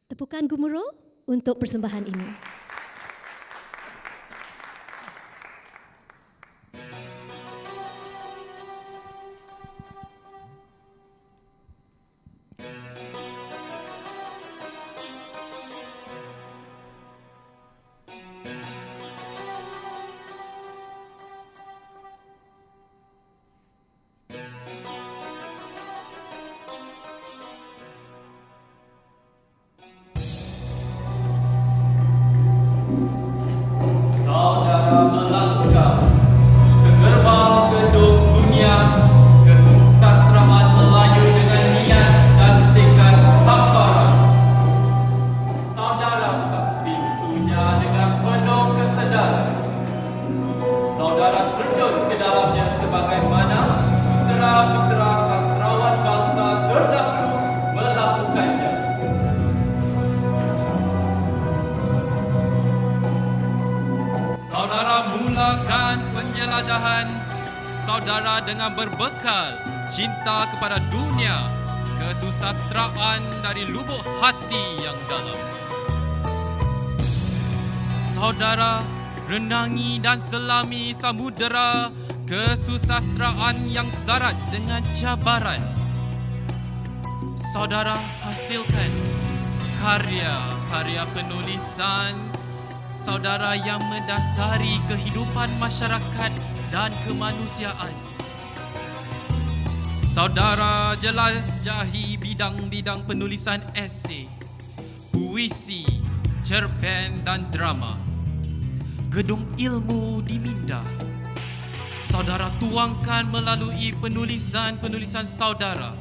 Tepukan gemuruh untuk persembahan ini. penjelajahan saudara dengan berbekal cinta kepada dunia, kesusastraan dari lubuk hati yang dalam. Saudara renangi dan selami samudera kesusastraan yang syarat dengan cabaran. Saudara hasilkan karya-karya penulisan saudara yang mendasari kehidupan masyarakat dan kemanusiaan. Saudara jelajahi bidang-bidang penulisan esei, puisi, cerpen dan drama. Gedung ilmu di Minda saudara tuangkan melalui penulisan-penulisan saudara.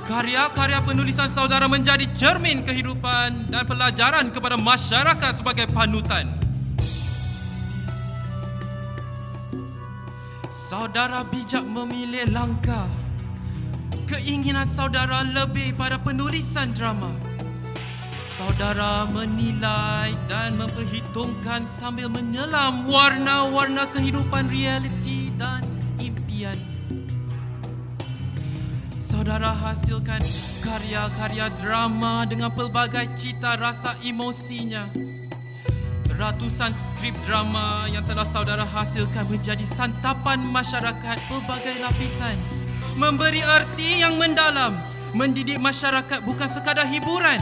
Karya-karya penulisan saudara menjadi cermin kehidupan dan pelajaran kepada masyarakat sebagai panutan. Saudara bijak memilih langkah. Keinginan saudara lebih pada penulisan drama. Saudara menilai dan memperhitungkan sambil menyelam warna-warna kehidupan realiti dan impian. Saudara hasilkan karya-karya drama dengan pelbagai cita rasa emosinya. Ratusan skrip drama yang telah saudara hasilkan menjadi santapan masyarakat pelbagai lapisan. Memberi erti yang mendalam, mendidik masyarakat bukan sekadar hiburan.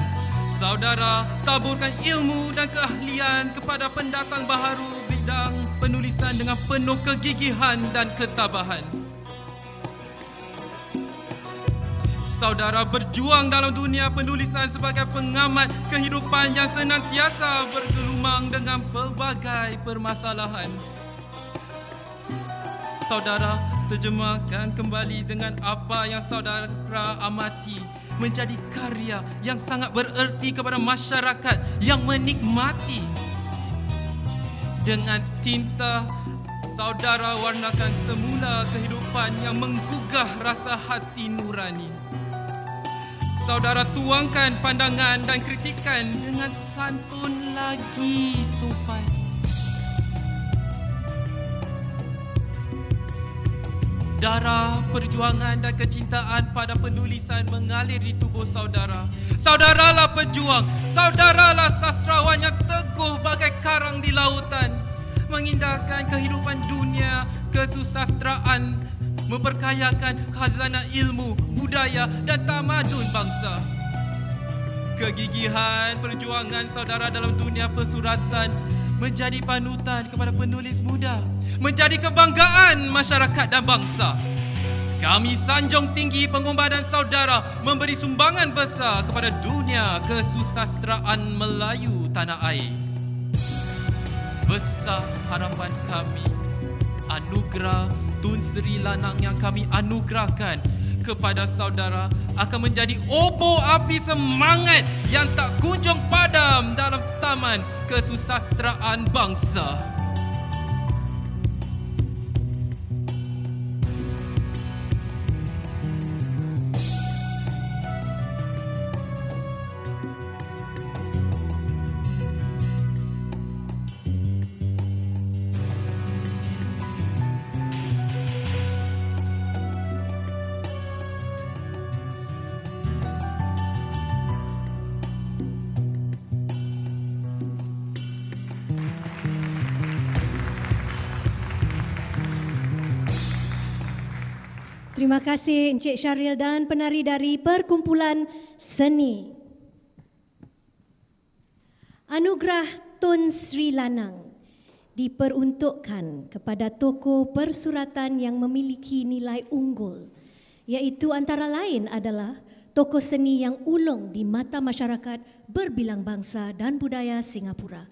Saudara taburkan ilmu dan keahlian kepada pendatang baharu bidang penulisan dengan penuh kegigihan dan ketabahan. Saudara berjuang dalam dunia penulisan sebagai pengamat kehidupan yang senantiasa bergelumang dengan pelbagai permasalahan. Saudara terjemahkan kembali dengan apa yang saudara amati menjadi karya yang sangat bererti kepada masyarakat yang menikmati. Dengan tinta, saudara warnakan semula kehidupan yang menggugah rasa hati nurani. Saudara tuangkan pandangan dan kritikan dengan santun lagi sopan. Darah, perjuangan dan kecintaan pada penulisan mengalir di tubuh saudara. Saudaralah pejuang, saudaralah sastrawan yang teguh bagai karang di lautan. Mengindahkan kehidupan dunia, kesusastraan, memperkayakan khazanah ilmu, budaya dan tamadun bangsa. Kegigihan perjuangan saudara dalam dunia persuratan menjadi panutan kepada penulis muda, menjadi kebanggaan masyarakat dan bangsa. Kami sanjung tinggi pengorbanan saudara memberi sumbangan besar kepada dunia kesusastraan Melayu tanah air. Besar harapan kami, anugerah Tun Sri Lanang yang kami anugerahkan kepada saudara akan menjadi obor api semangat yang tak kunjung padam dalam taman kesusastraan bangsa. Terima kasih Encik Syahril dan penari dari Perkumpulan Seni. Anugerah Tun Sri Lanang diperuntukkan kepada tokoh persuratan yang memiliki nilai unggul, iaitu antara lain adalah tokoh seni yang ulung di mata masyarakat berbilang bangsa dan budaya Singapura,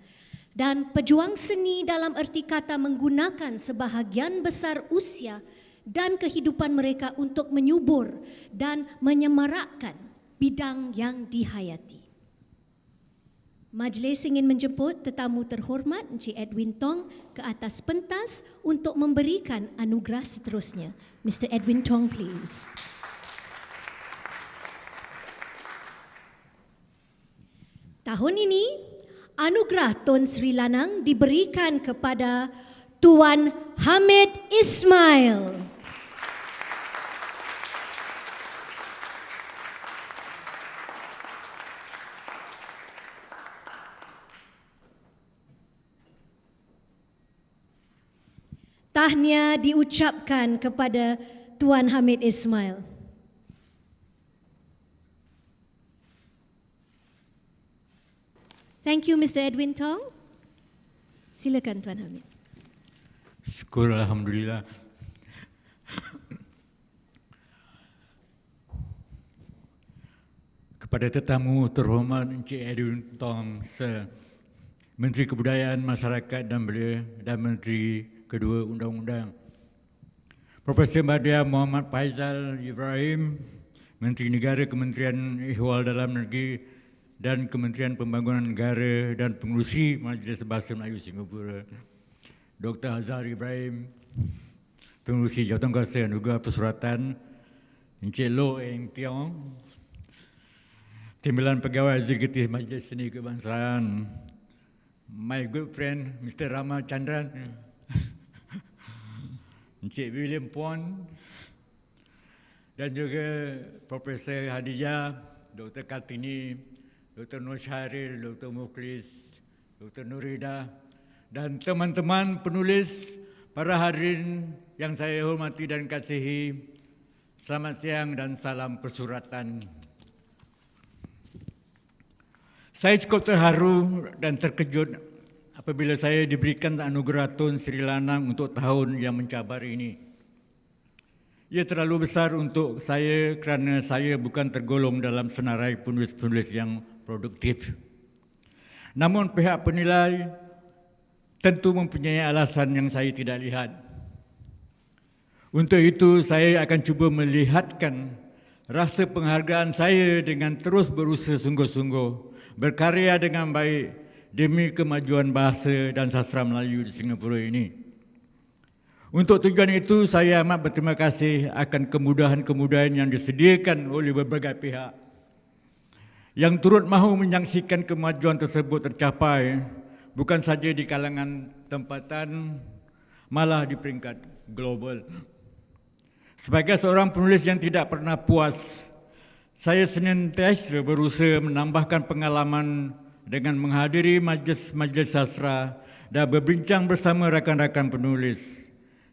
dan pejuang seni dalam erti kata menggunakan sebahagian besar usia dan kehidupan mereka untuk menyubur dan menyemarakkan bidang yang dihayati. Majlis ingin menjemput tetamu terhormat Encik Edwin Tong ke atas pentas untuk memberikan anugerah seterusnya. Mr. Edwin Tong, please. Tahun ini, anugerah Tun Sri Lanang diberikan kepada Tuan Hamid Ismail. Tahniah diucapkan kepada Tuan Hamid Ismail. Thank you, Mr. Edwin Tong. Silakan Tuan Hamid. Syukur Alhamdulillah. Kepada tetamu terhormat Encik Edwin Tong, Menteri Kebudayaan Masyarakat dan Belia dan Menteri Kedua Undang-Undang, Profesor Madya Muhammad Faisal Ibrahim, Menteri Negara Kementerian Ihwal Dalam Negeri dan Kementerian Pembangunan Negara dan Pengerusi Majlis Bahasa Melayu Singapura, Dr. Azhar Ibrahim, Pengerusi Jawatankuasa dan juga Persuratan, Encik Loh Eng Tiong, Timbalan Pegawai Eksekutif Majlis Seni Kebangsaan, my good friend Mr. Rama Chandran, Encik William Puan dan juga Profesor Hadijah, Dr. Kartini, Dr. Nur Syahril, Dr. Mukhlis, Dr. Nurida dan teman-teman penulis, para hadirin yang saya hormati dan kasihi, selamat siang dan salam persuratan. Saya cukup terharu dan terkejut apabila saya diberikan anugerah Tun Sri Lanang untuk tahun yang mencabar ini. Ia terlalu besar untuk saya kerana saya bukan tergolong dalam senarai penulis-penulis yang produktif. Namun pihak penilai tentu mempunyai alasan yang saya tidak lihat. Untuk itu saya akan cuba melihatkan rasa penghargaan saya dengan terus berusaha sungguh-sungguh, berkarya dengan baik demi kemajuan bahasa dan sastra Melayu di Singapura ini. Untuk tujuan itu, saya amat berterima kasih akan kemudahan-kemudahan yang disediakan oleh berbagai pihak yang turut mahu menyaksikan kemajuan tersebut tercapai, bukan saja di kalangan tempatan, malah di peringkat global. Sebagai seorang penulis yang tidak pernah puas, saya senantiasa berusaha menambahkan pengalaman dengan menghadiri majlis-majlis sastra dan berbincang bersama rakan-rakan penulis.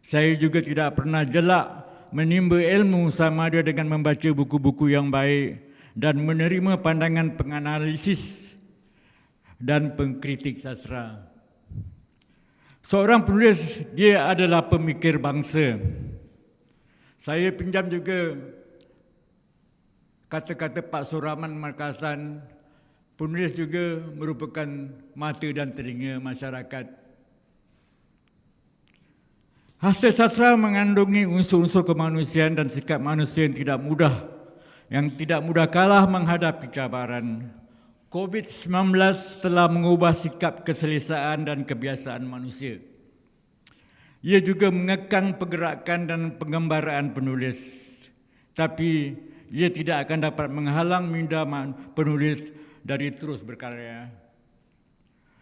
Saya juga tidak pernah jelak menimba ilmu sama ada dengan membaca buku-buku yang baik dan menerima pandangan penganalisis dan pengkritik sastra. Seorang penulis, dia adalah pemikir bangsa. Saya pinjam juga kata-kata Pak Suraman Markasan, penulis juga merupakan mata dan telinga masyarakat. Hasil sastra mengandungi unsur-unsur kemanusiaan dan sikap manusia yang tidak mudah kalah menghadapi cabaran. COVID-19 telah mengubah sikap keselesaan dan kebiasaan manusia. Ia juga mengekang pergerakan dan penggembaraan penulis. Tapi ia tidak akan dapat menghalang minda penulis dari terus berkarya.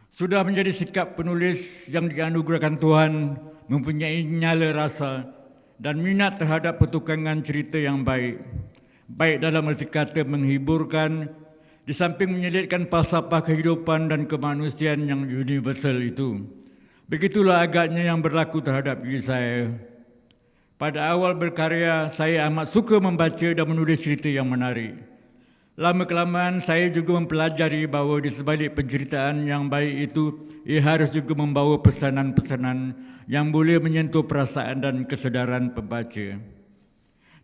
Sudah menjadi sikap penulis yang dianugerahkan Tuhan mempunyai nyala rasa dan minat terhadap pertukangan cerita yang baik. Baik dalam erti kata menghiburkan, di samping menyelitkan falsafah kehidupan dan kemanusiaan yang universal itu. Begitulah agaknya yang berlaku terhadap diri saya. Pada awal berkarya, saya amat suka membaca dan menulis cerita yang menarik. Lama-kelamaan saya juga mempelajari bahawa di sebalik penceritaan yang baik itu, ia harus juga membawa pesanan-pesanan yang boleh menyentuh perasaan dan kesedaran pembaca.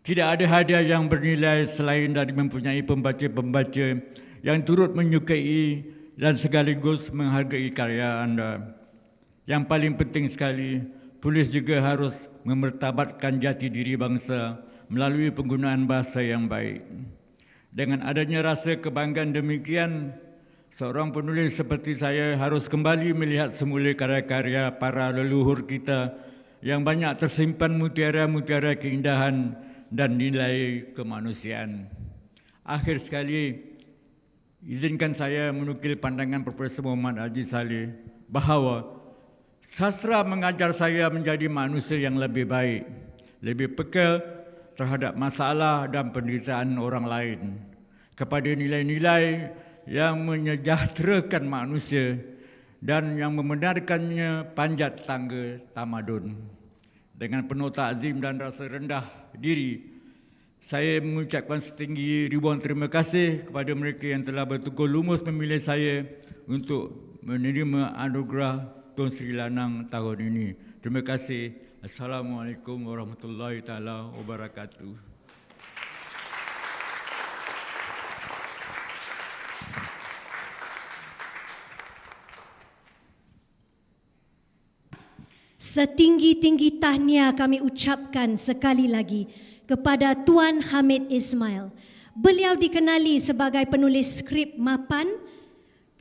Tidak ada hadiah yang bernilai selain dari mempunyai pembaca-pembaca yang turut menyukai dan sekaligus menghargai karya anda. Yang paling penting sekali, penulis juga harus memertabatkan jati diri bangsa melalui penggunaan bahasa yang baik. Dengan adanya rasa kebanggaan demikian, seorang penulis seperti saya harus kembali melihat semula karya-karya para leluhur kita yang banyak tersimpan mutiara-mutiara keindahan dan nilai kemanusiaan. Akhir sekali, izinkan saya menukil pandangan Profesor Muhammad Haji Saleh bahawa Sastra mengajar saya menjadi manusia yang lebih baik, lebih peka terhadap masalah dan penderitaan orang lain, kepada nilai-nilai yang menyejahterakan manusia dan yang membenarkannya panjat tangga tamadun. Dengan penuh takzim dan rasa rendah diri, saya mengucapkan setinggi ribuan terima kasih kepada mereka yang telah bertukar lumus memilih saya untuk menerima anugerah Tun Sri Lanang tahun ini. Terima kasih. Assalamualaikum warahmatullahi taala wabarakatuh. Setinggi-tinggi tahniah kami ucapkan sekali lagi kepada Tuan Hamid Ismail. Beliau dikenali sebagai penulis skrip mapan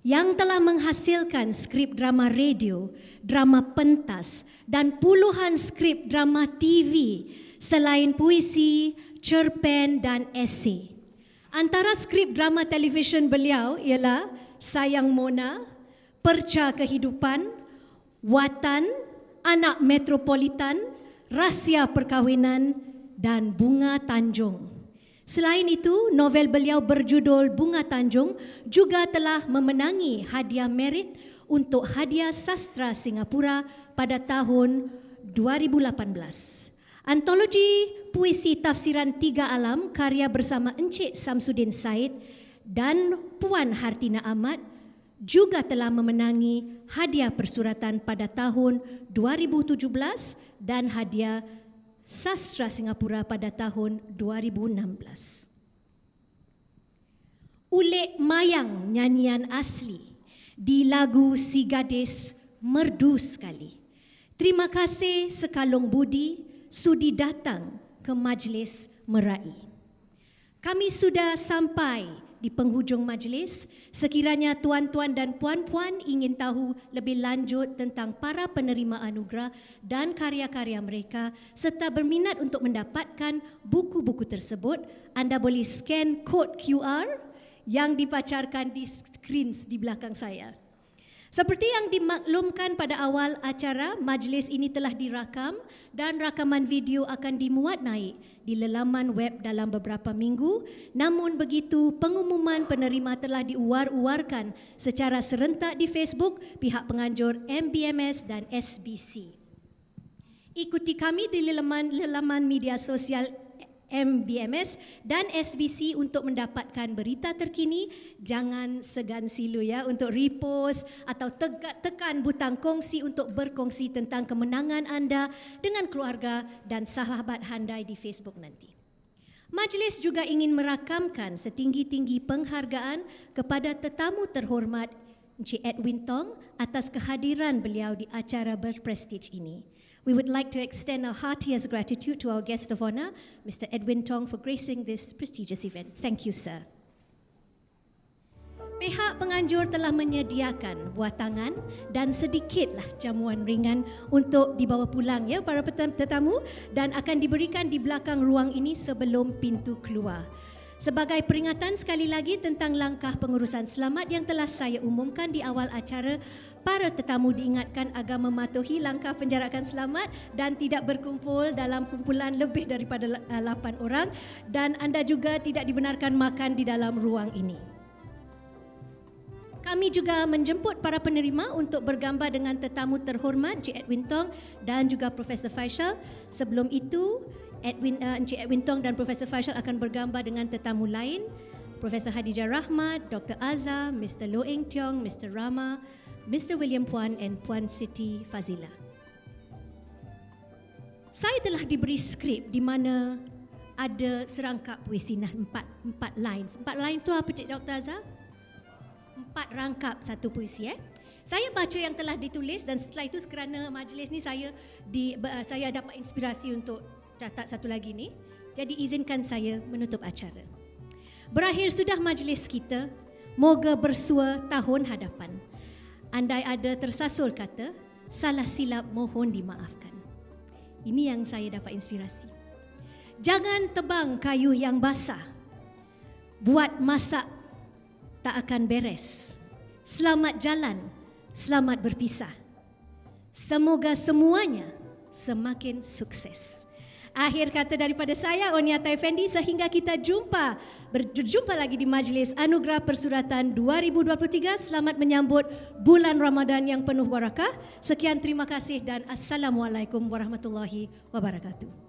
yang telah menghasilkan skrip drama radio, drama pentas dan puluhan skrip drama TV selain puisi, cerpen dan esei. Antara skrip drama televisyen beliau ialah Sayang Mona, Perca Kehidupan, Watan, Anak Metropolitan, Rahsia Perkahwinan dan Bunga Tanjung. Selain itu, novel beliau berjudul Bunga Tanjung juga telah memenangi hadiah merit untuk Hadiah Sastra Singapura pada tahun 2018. Antologi puisi tafsiran Tiga Alam karya bersama Encik Samsudin Said dan Puan Hartina Ahmad juga telah memenangi hadiah persuratan pada tahun 2017 dan hadiah Sastra Singapura pada tahun 2016. Ulik mayang nyanyian asli di lagu Si Gadis merdu sekali. Terima kasih sekalung budi sudi datang ke majlis meraih. Kami sudah sampai di penghujung majlis. Sekiranya tuan-tuan dan puan-puan ingin tahu lebih lanjut tentang para penerima anugerah dan karya-karya mereka serta berminat untuk mendapatkan buku-buku tersebut, anda boleh scan kod QR yang dipacarkan di skrin di belakang saya. Seperti yang dimaklumkan pada awal acara, majlis ini telah dirakam dan rakaman video akan dimuat naik di laman web dalam beberapa minggu. Namun begitu, pengumuman penerima telah diuar-uarkan secara serentak di Facebook pihak penganjur MBMS dan SBC. Ikuti kami di laman media sosial MBMS dan SBC untuk mendapatkan berita terkini. Jangan segan silu ya untuk repost atau tekan butang kongsi untuk berkongsi tentang kemenangan anda dengan keluarga dan sahabat handai di Facebook nanti. Majlis juga ingin merakamkan setinggi-tinggi penghargaan kepada tetamu terhormat Encik Edwin Tong atas kehadiran beliau di acara berprestij ini. We would like to extend our heartiest gratitude to our guest of honor, Mr. Edwin Tong, for gracing this prestigious event. Thank you, sir. Pihak penganjur telah menyediakan buah tangan dan sedikitlah jamuan ringan untuk dibawa pulang ya para tetamu dan akan diberikan di belakang ruang ini sebelum pintu keluar. Sebagai peringatan sekali lagi tentang langkah pengurusan selamat yang telah saya umumkan di awal acara, para tetamu diingatkan agar mematuhi langkah penjarakan selamat dan tidak berkumpul dalam kumpulan lebih daripada 8 orang dan anda juga tidak dibenarkan makan di dalam ruang ini. Kami juga menjemput para penerima untuk bergambar dengan tetamu terhormat Encik Edwin Tong dan juga Profesor Faisal. Sebelum itu, Encik Edwin Tong dan Profesor Faisal akan bergambar dengan tetamu lain, Profesor Hadijah Rahmat, Dr. Azhar, Mr. Loh Eng Tiong, Mr. Rama, Mr. William Puan dan Puan Siti Fazila. Saya telah diberi skrip di mana ada serangkap puisi, empat lines. 4 lines tu apa Cik Dr. Azhar? 4 rangkap satu puisi. Saya baca yang telah ditulis dan setelah itu kerana majlis ni saya dapat inspirasi untuk catat satu lagi ni. Jadi izinkan saya menutup acara. Berakhir sudah majlis kita, moga bersua tahun hadapan. Andai ada tersasul kata, salah silap mohon dimaafkan. Ini yang saya dapat inspirasi. Jangan tebang kayu yang basah. Buat masak tak akan beres. Selamat jalan, selamat berpisah. Semoga semuanya semakin sukses. Akhir kata daripada saya, Oniata Effendi, sehingga kita berjumpa lagi di Majlis Anugerah Persuratan 2023. Selamat menyambut bulan Ramadan yang penuh barakah. Sekian, terima kasih dan Assalamualaikum warahmatullahi wabarakatuh.